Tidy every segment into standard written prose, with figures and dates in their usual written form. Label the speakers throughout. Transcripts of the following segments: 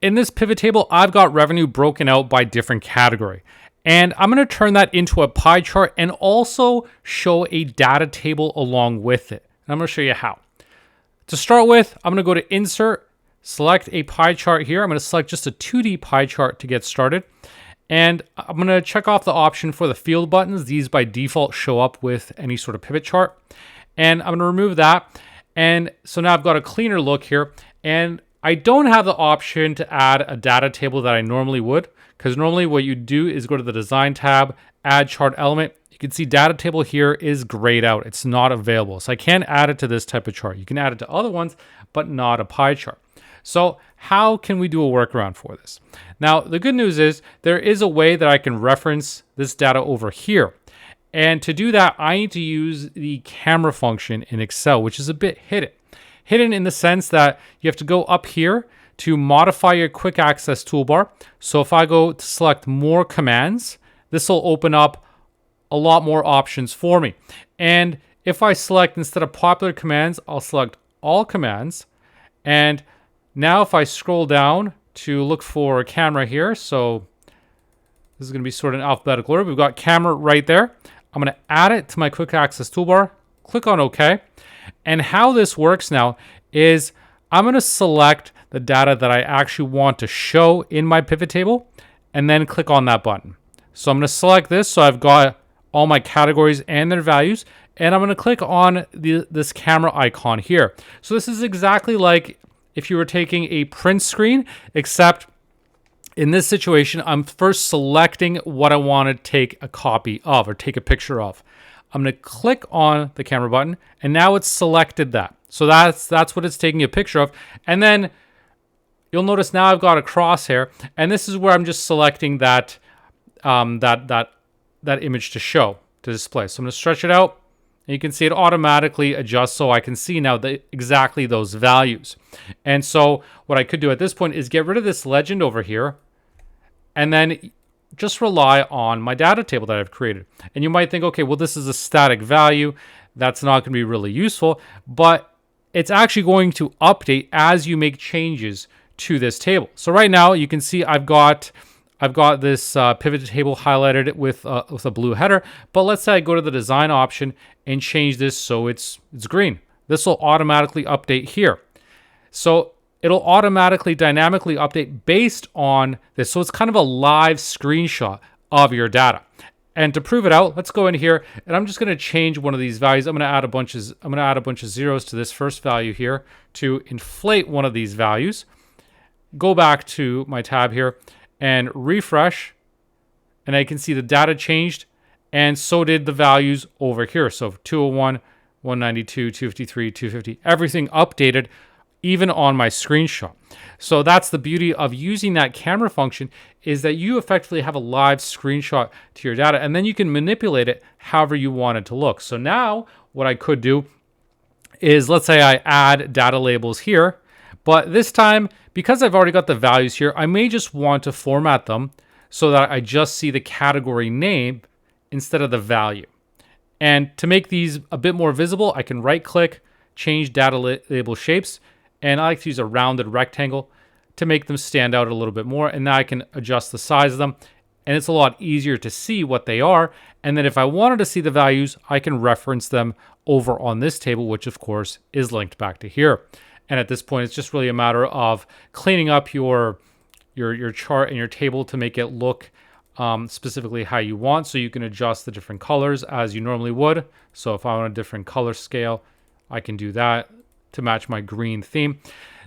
Speaker 1: in this pivot table, I've got revenue broken out by different category. And I'm going to turn that into a pie chart and also show a data table along with it. And I'm going to show you how. To start with, I'm going to go to Insert, select a pie chart here. I'm going to select just a 2D pie chart to get started. And I'm going to check off the option for the field buttons. These by default show up with any sort of pivot chart. And I'm going to remove that. And so now I've got a cleaner look here. And I don't have the option to add a data table that I normally would, because normally what you do is go to the Design tab, Add Chart Element. You can see data table here is grayed out. It's not available. So I can't add it to this type of chart. You can add it to other ones, but not a pie chart. So how can we do a workaround for this? Now, the good news is there is a way that I can reference this data over here. And to do that, I need to use the camera function in Excel, which is a bit hidden. Hidden in the sense that you have to go up here to modify your quick access toolbar. So if I go to select more commands, this will open up a lot more options for me. And if I select, instead of popular commands, I'll select all commands. And now if I scroll down to look for a camera here, so this is going to be sort of in alphabetical order. We've got camera right there. I'm going to add it to my quick access toolbar, click on OK. And how this works now is I'm going to select the data that I actually want to show in my pivot table and then click on that button. So I'm going to select this. So I've got all my categories and their values, and I'm going to click on this camera icon here. So this is exactly like if you were taking a print screen, except in this situation, I'm first selecting what I want to take a copy of or take a picture of. I'm going to click on the camera button, and now it's selected that. So that's what it's taking a picture of. And then you'll notice now I've got a crosshair, and this is where I'm just selecting that image to show, to display. So I'm going to stretch it out, and you can see it automatically adjusts so I can see now exactly those values. And so what I could do at this point is get rid of this legend over here, and then just rely on my data table that I've created. And you might think, okay, well, this is a static value. That's not going to be really useful, but it's actually going to update as you make changes to this table. So right now you can see I've got this pivot table highlighted with a blue header, but let's say I go to the design option and change this so it's green. This will automatically update here. So it'll automatically dynamically update based on this. So it's kind of a live screenshot of your data. And to prove it out, let's go in here, and I'm just going to change one of these values. I'm going to add a bunch of zeros to this first value here to inflate one of these values. Go back to my tab here and refresh, and I can see the data changed, and so did the values over here. So 201, 192, 253, 250, everything updated even on my screenshot. So that's the beauty of using that camera function, is that you effectively have a live screenshot to your data, and then you can manipulate it however you want it to look. So now what I could do is, let's say I add data labels here, but this time, because I've already got the values here, I may just want to format them so that I just see the category name instead of the value. And to make these a bit more visible, I can right click, change data label shapes, and I like to use a rounded rectangle to make them stand out a little bit more. And now I can adjust the size of them, and it's a lot easier to see what they are. And then if I wanted to see the values, I can reference them over on this table, which of course is linked back to here. And at this point, it's just really a matter of cleaning up your chart and your table to make it look specifically how you want. So you can adjust the different colors as you normally would. So if I want a different color scale, I can do that to match my green theme.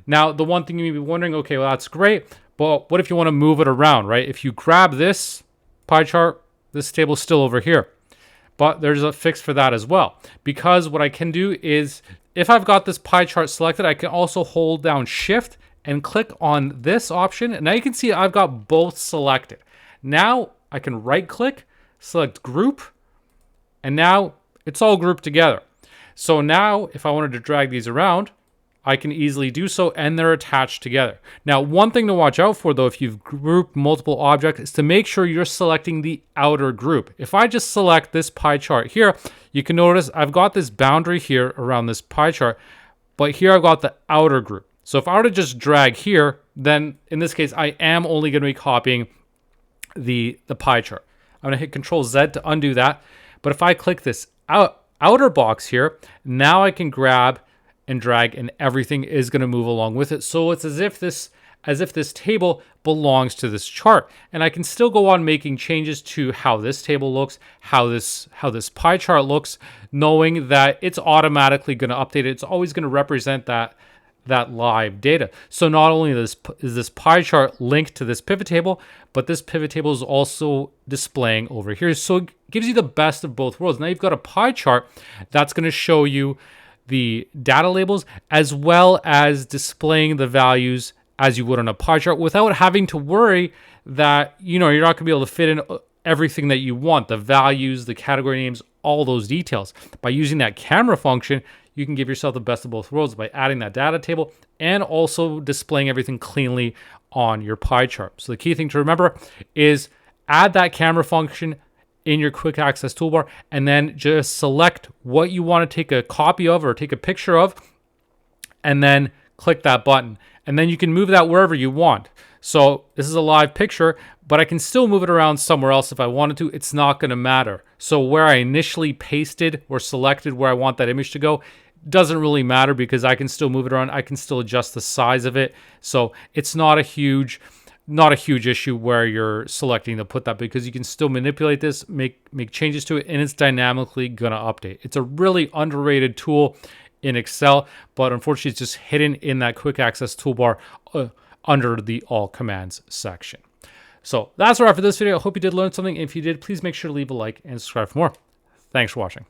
Speaker 1: Now, the one thing you may be wondering, okay, well, that's great, but what if you want to move it around, right? If you grab this pie chart, this table's still over here. But there's a fix for that as well. Because what I can do is, if I've got this pie chart selected, I can also hold down Shift and click on this option. And now you can see I've got both selected. Now I can right click, select Group, and now it's all grouped together. So now if I wanted to drag these around, I can easily do so, and they're attached together. Now, one thing to watch out for, though, if you've grouped multiple objects, is to make sure you're selecting the outer group. If I just select this pie chart here, you can notice I've got this boundary here around this pie chart, but here I've got the outer group. So if I were to just drag here, then in this case, I am only going to be copying the pie chart. I'm going to hit Control Z to undo that. But if I click this outer box here, now I can grab and drag, and everything is going to move along with it. So it's as if this table belongs to this chart. And I can still go on making changes to how this table looks, how this pie chart looks, knowing that it's automatically going to update it. It's always going to represent that live data. So not only is this pie chart linked to this pivot table, but this pivot table is also displaying over here. So it gives you the best of both worlds. Now you've got a pie chart that's going to show you the data labels as well as displaying the values as you would on a pie chart without having to worry that, you're not going to be able to fit in everything that you want, the values, the category names, all those details. By using that camera function, you can give yourself the best of both worlds by adding that data table and also displaying everything cleanly on your pie chart. So the key thing to remember is add that camera function in your quick access toolbar, and then just select what you want to take a copy of or take a picture of, and then click that button. And then you can move that wherever you want. So this is a live picture, but I can still move it around somewhere else if I wanted to. It's not going to matter. So where I initially pasted or selected where I want that image to go doesn't really matter because I can still move it around. I can still adjust the size of it. So it's not a huge issue where you're selecting to put that, because you can still manipulate this, make changes to it, and it's dynamically going to update. It's a really underrated tool in Excel, but unfortunately it's just hidden in that quick access toolbar under the all commands section. So that's all right for this video. I hope you did learn something. If you did, please make sure to leave a like and subscribe for more. Thanks for watching.